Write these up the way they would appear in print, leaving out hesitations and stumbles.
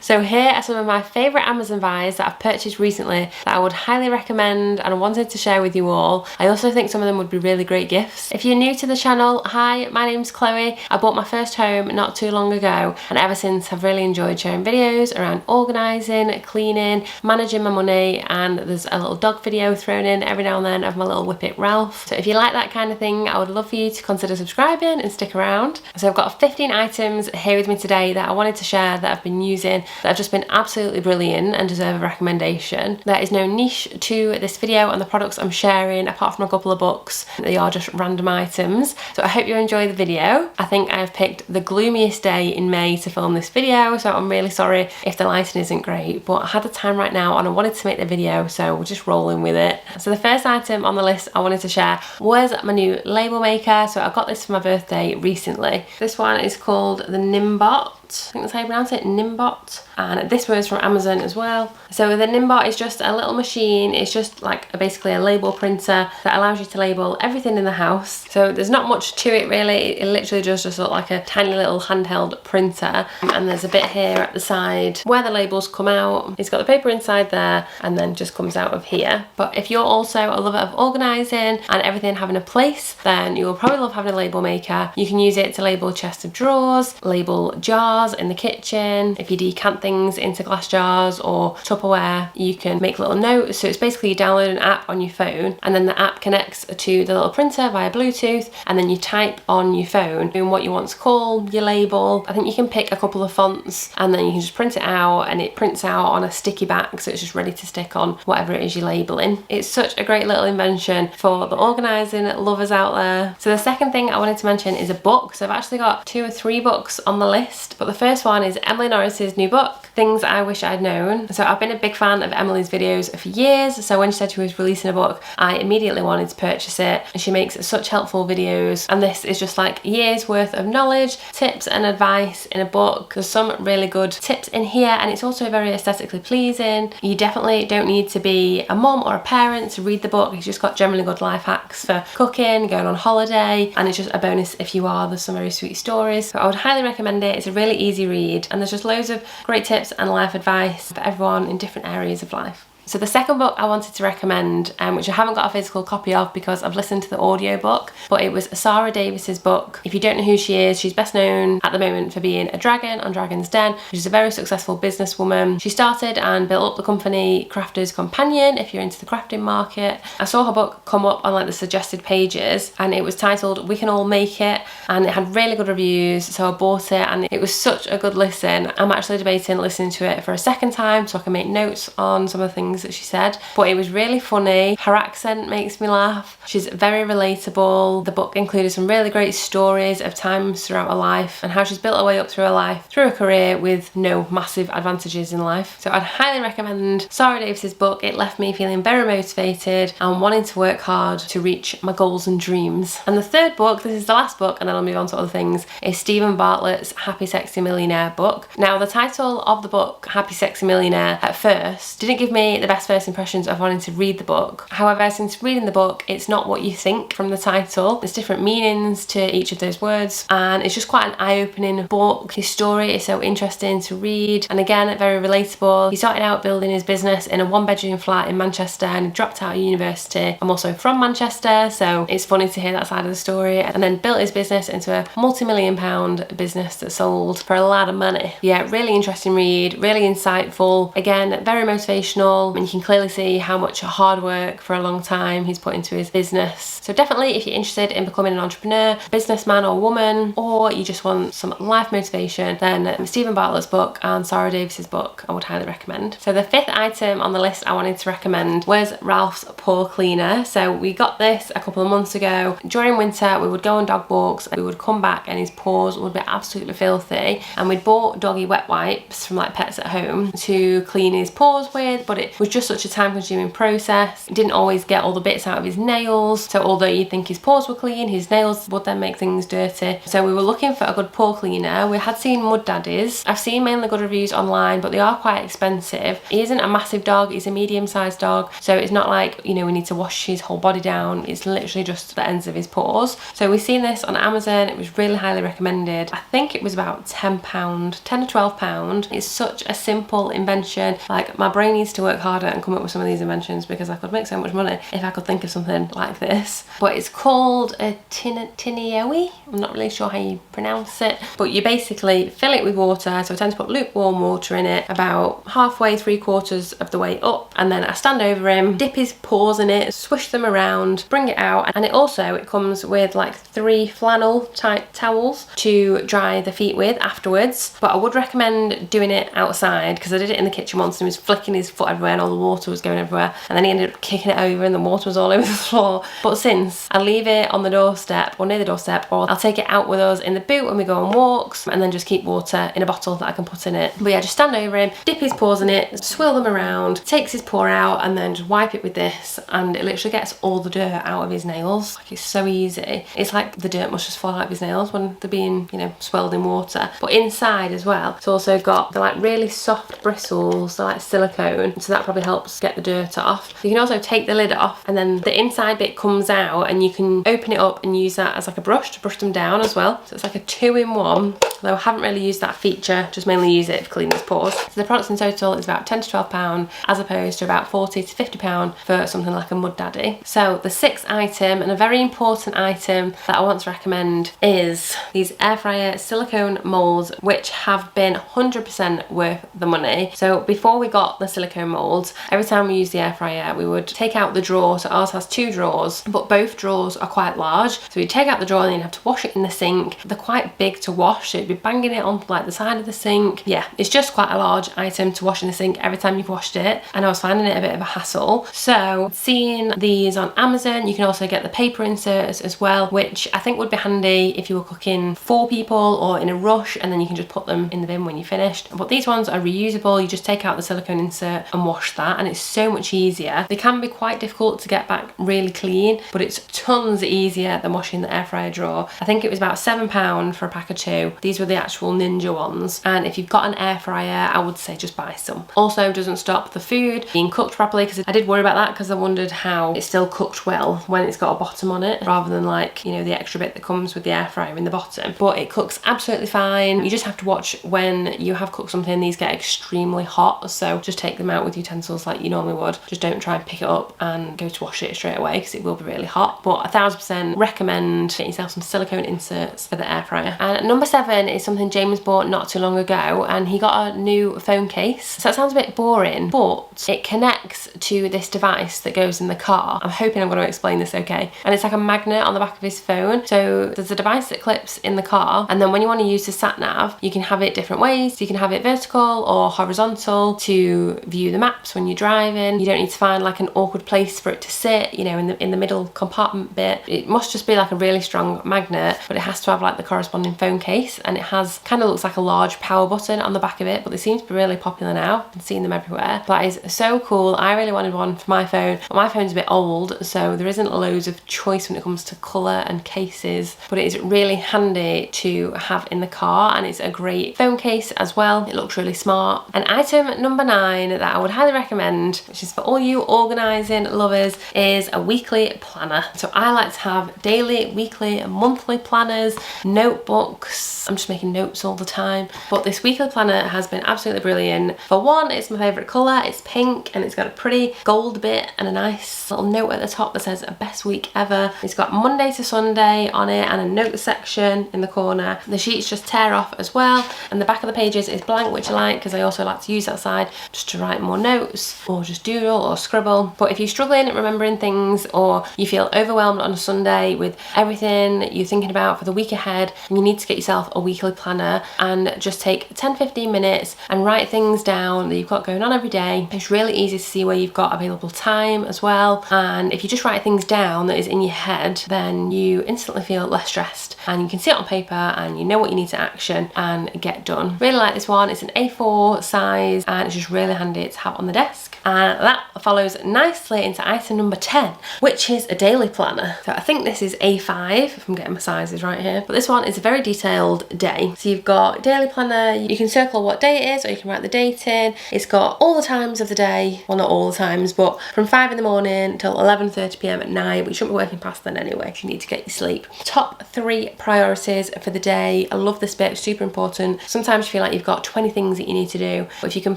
So here are some of my favourite Amazon buys that I've purchased recently that I would highly recommend and I wanted to share with you all. I also think some of them would be really great gifts. If you're new to the channel, hi, my name's Chloe. I bought my first home not too long ago and ever since I've really enjoyed sharing videos around organising, cleaning, managing my money, and there's a little dog video thrown in every now and then of my little Whippet Ralph. So if you like that kind of thing, I would love for you to consider subscribing and stick around. So I've got 15 items here with me today that I wanted to share that I've been using that have just been absolutely brilliant and deserve a recommendation. There is no niche to this video and the products I'm sharing apart from a couple of books. They are just random items. So I hope you enjoy the video. I think I have picked the gloomiest day in May to film this video, so I'm really sorry if the lighting isn't great, but I had the time right now and I wanted to make the video, so we're just rolling with it. So the first item on the list I wanted to share was my new label maker. So I got this for my birthday recently. This one is called the Nimbot. I think that's how you pronounce it, Nimbot. And this was from Amazon as well. So the Nimbot is just a little machine. It's just like basically a label printer that allows you to label everything in the house. So there's not much to it really. It literally just looks like a tiny little handheld printer. And there's a bit here at the side where the labels come out. It's got the paper inside there and then just comes out of here. But if you're also a lover of organising and everything having a place, then you will probably love having a label maker. You can use it to label chests of drawers, label jars in the kitchen. If you decant things into glass jars or Tupperware, you can make little notes. So it's basically you download an app on your phone and then the app connects to the little printer via Bluetooth, and then you type on your phone in what you want to call your label. I think you can pick a couple of fonts and then you can just print it out and it prints out on a sticky back, so it's just ready to stick on whatever it is you're labeling. It's such a great little invention for the organising lovers out there. So the second thing I wanted to mention is a book. So I've actually got 2 or 3 books on the list, but the first one is Emily Norris's new book, Things I Wish I'd Known. So I've been a big fan of Emily's videos for years, so when she said she was releasing a book, I immediately wanted to purchase it. She makes such helpful videos, and this is just like years worth of knowledge, tips and advice in a book. There's some really good tips in here, and it's also very aesthetically pleasing. You definitely don't need to be a mum or a parent to read the book. It's just got generally good life hacks for cooking, going on holiday, and it's just a bonus if you are. There's some very sweet stories, so I would highly recommend it. It's a really easy read and there's just loads of great tips and life advice for everyone in different areas of life. So the second book I wanted to recommend, which I haven't got a physical copy of because I've listened to the audiobook, but it was Sarah Davis's book. If you don't know who she is, she's best known at the moment for being a dragon on Dragon's Den. She's a very successful businesswoman. She started and built up the company Crafter's Companion, if you're into the crafting market. I saw her book come up on like the suggested pages and it was titled We Can All Make It, and it had really good reviews, so I bought it and it was such a good listen. I'm actually debating listening to it for a second time so I can make notes on some of the things that she said, but it was really funny. Her accent makes me laugh. She's very relatable. The book included some really great stories of times throughout her life and how she's built her way up through her life, through her career with no massive advantages in life. So I'd highly recommend Sarah Davis's book. It left me feeling very motivated and wanting to work hard to reach my goals and dreams. And the third book, this is the last book and then I'll move on to other things, is Stephen Bartlett's Happy Sexy Millionaire book. Now the title of the book, Happy Sexy Millionaire, at first didn't give me the best first impressions of wanting to read the book. However, since reading the book, it's not what you think from the title. There's different meanings to each of those words and it's just quite an eye-opening book. His story is so interesting to read and again very relatable. He started out building his business in a 1-bedroom flat in Manchester and he dropped out of university. I'm also from Manchester, so it's funny to hear that side of the story, and then built his business into a multi-million-pound business that sold for a lot of money. Yeah, really interesting read, really insightful, again very motivational, and you can clearly see how much hard work for a long time he's put into his business. So definitely if you're interested in becoming an entrepreneur, businessman or woman, or you just want some life motivation, then Stephen Bartlett's book and Sarah Davis's book I would highly recommend. So the fifth item on the list I wanted to recommend was Ralph's Paw Cleaner. So we got this a couple of months ago. During winter we would go on dog walks, we would come back and his paws would be absolutely filthy, and we'd bought doggy wet wipes from like Pets at Home to clean his paws with, but it was was just such a time consuming process. He didn't always get all the bits out of his nails, so although you'd think his paws were clean, his nails would then make things dirty. So we were looking for a good paw cleaner. We had seen Mud Daddies. I've seen mainly good reviews online, but they are quite expensive. He isn't a massive dog, he's a medium-sized dog, so it's not like, you know, we need to wash his whole body down. It's literally just the ends of his paws. So we've seen this on Amazon. It was really highly recommended. I think it was about £10, £10 to £12. It's such a simple invention. Like, my brain needs to work harder and come up with some of these inventions because I could make so much money if I could think of something like this. But it's called a Tinioe. I'm not really sure how you pronounce it, but you basically fill it with water. So I tend to put lukewarm water in it about halfway, 3/4 of the way up, and then I stand over him, dip his paws in it, swish them around, bring it out, and it comes with like 3 flannel type towels to dry the feet with afterwards. But I would recommend doing it outside because I did it in the kitchen once and he was flicking his foot everywhere and all the water was going everywhere, and then he ended up kicking it over and the water was all over the floor. But since I leave it on the doorstep or near the doorstep, or I'll take it out with us in the boot when we go on walks, and then just keep water in a bottle that I can put in it. But yeah, just stand over him, dip his paws in it, swirl them around, takes his paw out, and then just wipe it with this, and it literally gets all the dirt out of his nails. Like, it's so easy. It's like the dirt must just fall out of his nails when they're being, you know, swirled in water. But inside as well, it's also got the like really soft bristles, they're like silicone, so that probably helps get the dirt off. You can also take the lid off, and then the inside bit comes out, and you can open it up and use that as like a brush to brush them down as well. So it's like a 2-in-1, though I haven't really used that feature, just mainly use it for cleaning his paws. So the products in total is about £10 to £12, as opposed to about £40 to £50 for something like a Mud Daddy. So the 6th item, and a very important item that I want to recommend, is these air fryer silicone molds, which have been 100% worth the money. So before we got the silicone molds, every time we use the air fryer, we would take out the drawer. So ours has 2 drawers, but both drawers are quite large. So you take out the drawer and then you have to wash it in the sink. They're quite big to wash, so you'd be banging it on like the side of the sink. Yeah, it's just quite a large item to wash in the sink every time you've washed it, and I was finding it a bit of a hassle. So seeing these on Amazon, you can also get the paper inserts as well, which I think would be handy if you were cooking 4 people or in a rush, and then you can just put them in the bin when you're finished. But these ones are reusable. You just take out the silicone insert and wash that, and it's so much easier. They can be quite difficult to get back really clean, but it's tons easier than washing the air fryer drawer. I think it was about £7 for a pack of 2. These were the actual Ninja ones, and if you've got an air fryer, I would say just buy some. Also doesn't stop the food being cooked properly, because I did worry about that because I wondered how it's still cooked well when it's got a bottom on it, rather than like, you know, the extra bit that comes with the air fryer in the bottom. But it cooks absolutely fine. You just have to watch when you have cooked something. These get extremely hot, so just take them out with utensils like you normally would. Just don't try and pick it up and go to wash it straight away because it will be really hot. But 1000% recommend getting yourself some silicone inserts for the air fryer. And number 7 is something James bought not too long ago, and he got a new phone case. So that sounds a bit boring, but it connects to this device that goes in the car. I'm hoping I'm going to explain this okay. And it's like a magnet on the back of his phone. So there's a device that clips in the car, and then when you want to use the sat nav, you can have it different ways. You can have it vertical or horizontal to view the maps when you're driving. You don't need to find like an awkward place for it to sit, you know, in the middle compartment bit. It must just be like a really strong magnet, but it has to have like the corresponding phone case, and it has kind of looks like a large power button on the back of it, but they seem to be really popular now. I'm seeing them everywhere. That is so cool. I really wanted one for my phone, but my phone's a bit old, so there isn't loads of choice when it comes to colour and cases, but it is really handy to have in the car, and it's a great phone case as well. It looks really smart. And item number 9 that I would highly recommend, which is for all you organising lovers, is a weekly planner. So I like to have daily, weekly and monthly planners, notebooks. I'm just making notes all the time, but this weekly planner has been absolutely brilliant. For one, it's my favourite colour. It's pink, and it's got a pretty gold bit and a nice little note at the top that says best week ever. It's got Monday to Sunday on it and a note section in the corner. The sheets just tear off as well, and the back of the pages is blank, which I like because I also like to use that side just to write more notes or just doodle or scribble. But if you're struggling at remembering things, or you feel overwhelmed on a Sunday with everything you're thinking about for the week ahead, and you need to get yourself a weekly weekly planner and just take 10-15 minutes and write things down that you've got going on every day. It's really easy to see where you've got available time as well, and if you just write things down that is in your head, then you instantly feel less stressed and you can see it on paper and you know what you need to action and get done. Really like this one. It's an A4 size and it's just really handy to have on the desk. And that follows nicely into item number 10, which is a daily planner. So I think this is A5 if I'm getting my sizes right here, but this one is a very detailed day. So you've got daily planner, you can circle what day it is or you can write the date in. It's got all the times of the day, well not all the times, but from 5 in the morning till 11:30 p.m. at night, but you shouldn't be working past then anyway if you need to get your sleep. Top 3 priorities for the day. I love this bit, super important. Sometimes you feel like you've got 20 things that you need to do, but if you can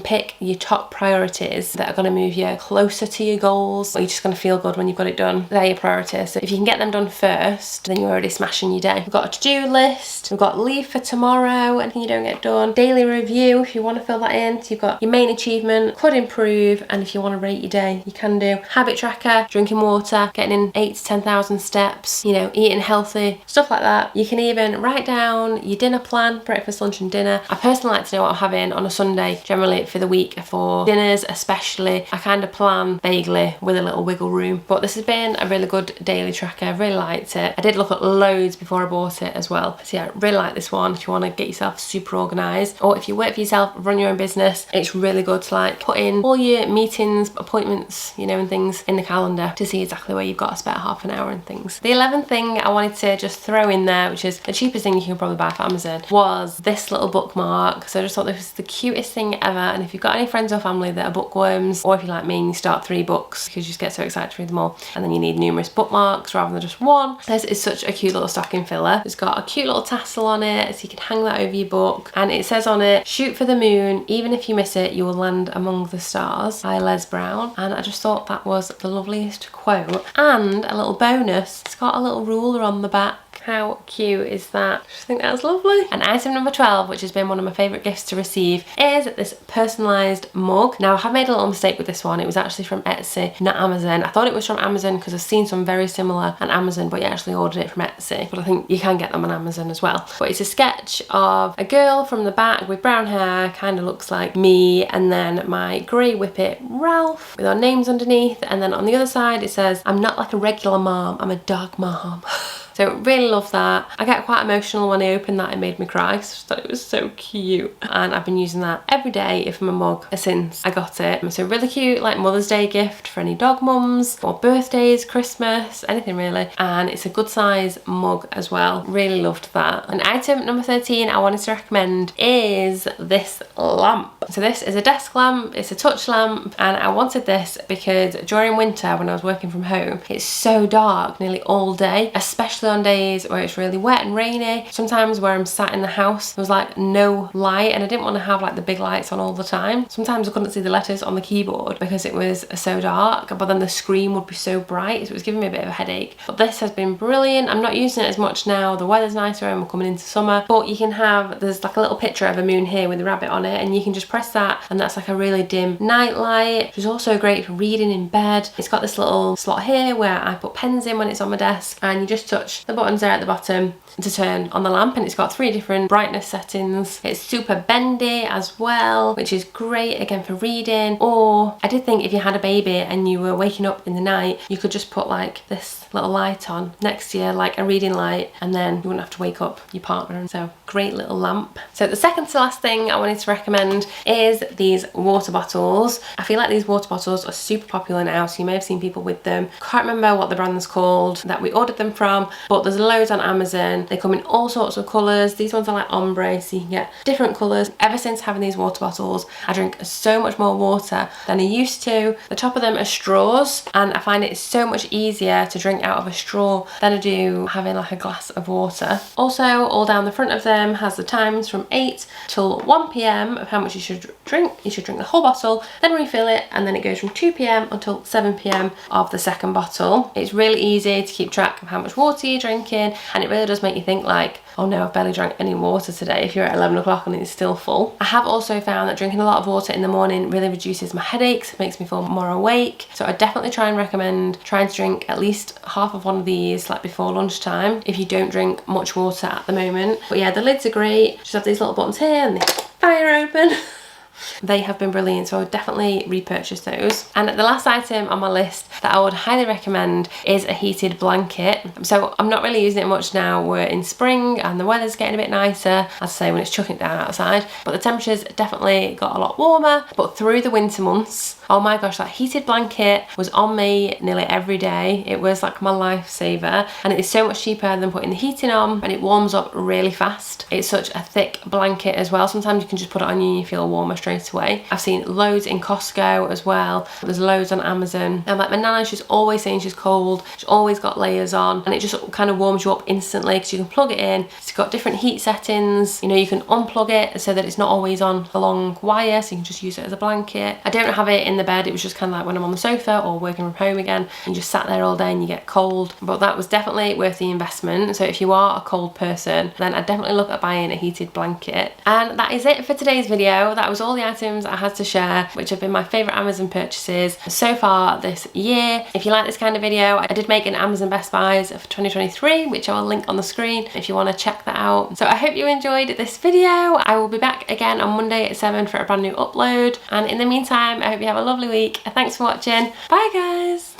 pick your top priorities that are going to move you closer to your goals, or you're just going to feel good when you've got it done, they're your priorities. So if you can get them done first, then you're already smashing your day. We've got a to-do list, we've got leave for tomorrow, anything you don't get done, daily review if you want to fill that in. So you've got your main achievement, could improve, and if you want to rate your day, you can do. Habit tracker, drinking water, getting in 8,000 to 10,000 steps, you know, eating healthy, stuff like that. You can even write down your dinner plan, breakfast, lunch and dinner. I personally like to know what I'm having on a Sunday, generally for the week. For dinners especially, I kind of plan vaguely with a little wiggle room, but this has been a really good daily tracker. I really liked it. I did look at loads before I bought it as well. So yeah, I really like this one if you want to get yourself super organised, or if you work for yourself, run your own business, it's really good to like put in all your meetings, appointments, you know, and things in the calendar to see exactly where you've got to spare half an hour and things. The 11th thing I wanted to just throw in there, which is the cheapest thing you can probably buy off Amazon, was this little bookmark. So I just thought this was the cutest thing ever, and if you've got any friends or family that are bookworms, or if you're like me and you start 3 books because you just get so excited to read them all, and then you need numerous bookmarks rather than just one, this is such a cute little stocking filler. It's got a cute little tassel on it so you can hang that over your book, and it says on it, shoot for the moon, even if you miss it you will land among the stars, by Les Brown. And I just thought that was the loveliest quote. And a little bonus, it's got a little ruler on the back. How cute is that? I just think that's lovely. And item number 12, which has been one of my favourite gifts to receive, is this personalised mug. Now I have made a little mistake with this one. It was actually from Etsy, not Amazon. I thought it was from Amazon because I've seen some very similar on Amazon, but you actually ordered it from Etsy. But I think you can get them on Amazon as well. But it's a sketch of a girl from the back with brown hair, kind of looks like me, and then my grey whippet Ralph with our names underneath. And then on the other side it says, I'm not like a regular mom, I'm a dog mom. So really love that. I get quite emotional when I opened that. It made me cry. So I just thought it was so cute. And I've been using that every day for my mug since I got it. So really cute, like Mother's Day gift for any dog mums, or birthdays, Christmas, anything really. And it's a good size mug as well. Really loved that. And item number 13 I wanted to recommend is this lamp. So this is a desk lamp, it's a touch lamp, and I wanted this because during winter when I was working from home, it's so dark nearly all day, especially on days where it's really wet and rainy. Sometimes where I'm sat in the house, there was like no light, and I didn't want to have like the big lights on all the time. Sometimes I couldn't see the letters on the keyboard because it was so dark, but then the screen would be so bright, so it was giving me a bit of a headache. But this has been brilliant. I'm not using it as much now, the weather's nicer and we're coming into summer, but you can have, there's like a little picture of a moon here with a rabbit on it, and you can just press that and that's like a really dim night light, which is also great for reading in bed. It's got this little slot here where I put pens in when it's on my desk, and you just touch the buttons there at the bottom to turn on the lamp, and it's got 3 different brightness settings. It's super bendy as well, which is great again for reading. Or I did think if you had a baby and you were waking up in the night, you could just put like this little light on next to you, like a reading light, and then you wouldn't have to wake up your partner. So great little lamp. So the second to last thing I wanted to recommend is these water bottles. I feel like these water bottles are super popular now, so you may have seen people with them. Can't remember what the brand's called that we ordered them from, but there's loads on Amazon. They come in all sorts of colours. These ones are like ombre, so you can get different colours. Ever since having these water bottles, I drink so much more water than I used to. The top of them are straws, and I find it so much easier to drink out of a straw than I do having like a glass of water. Also, all down the front of them has the times from 8 till 1 p.m. of how much you should drink. You should drink the whole bottle, then refill it, and then it goes from 2 p.m. until 7 p.m. of the second bottle. It's really easy to keep track of how much water you're drinking, and it really does make you think like, oh no, I've barely drank any water today if you're at 11 o'clock and it's still full. I have also found that drinking a lot of water in the morning really reduces my headaches, makes me feel more awake. So I definitely try and recommend trying to drink at least half of one of these like before lunchtime if you don't drink much water at the moment. But yeah, the lids are great. Just have these little buttons here and they fire open. They have been brilliant, so I would definitely repurchase those. And the last item on my list that I would highly recommend is a heated blanket. So I'm not really using it much now. We're in spring and the weather's getting a bit nicer, as I say, when it's chucking it down outside, but the temperatures definitely got a lot warmer. But through the winter months, oh my gosh, that heated blanket was on me nearly every day. It was like my lifesaver, and it is so much cheaper than putting the heating on, and it warms up really fast. It's such a thick blanket as well. Sometimes you can just put it on you and you feel warmer straight away. I've seen loads in Costco as well. There's loads on Amazon. And like my nana, she's always saying she's cold. She's always got layers on, and it just kind of warms you up instantly because you can plug it in. It's got different heat settings. You know, you can unplug it so that it's not always on a long wire, so you can just use it as a blanket. I don't have it in the bed. It was just kind of like when I'm on the sofa or working from home again and just sat there all day and you get cold. But that was definitely worth the investment. So if you are a cold person, then I'd definitely look at buying a heated blanket. And that is it for today's video. That was all the items I had to share, which have been my favourite Amazon purchases so far this year. If you like this kind of video, I did make an Amazon Best Buys for 2023, which I will link on the screen if you want to check that out. So I hope you enjoyed this video. I will be back again on Monday at 7 for a brand new upload. And in the meantime, I hope you have a lovely week. Thanks for watching. Bye guys.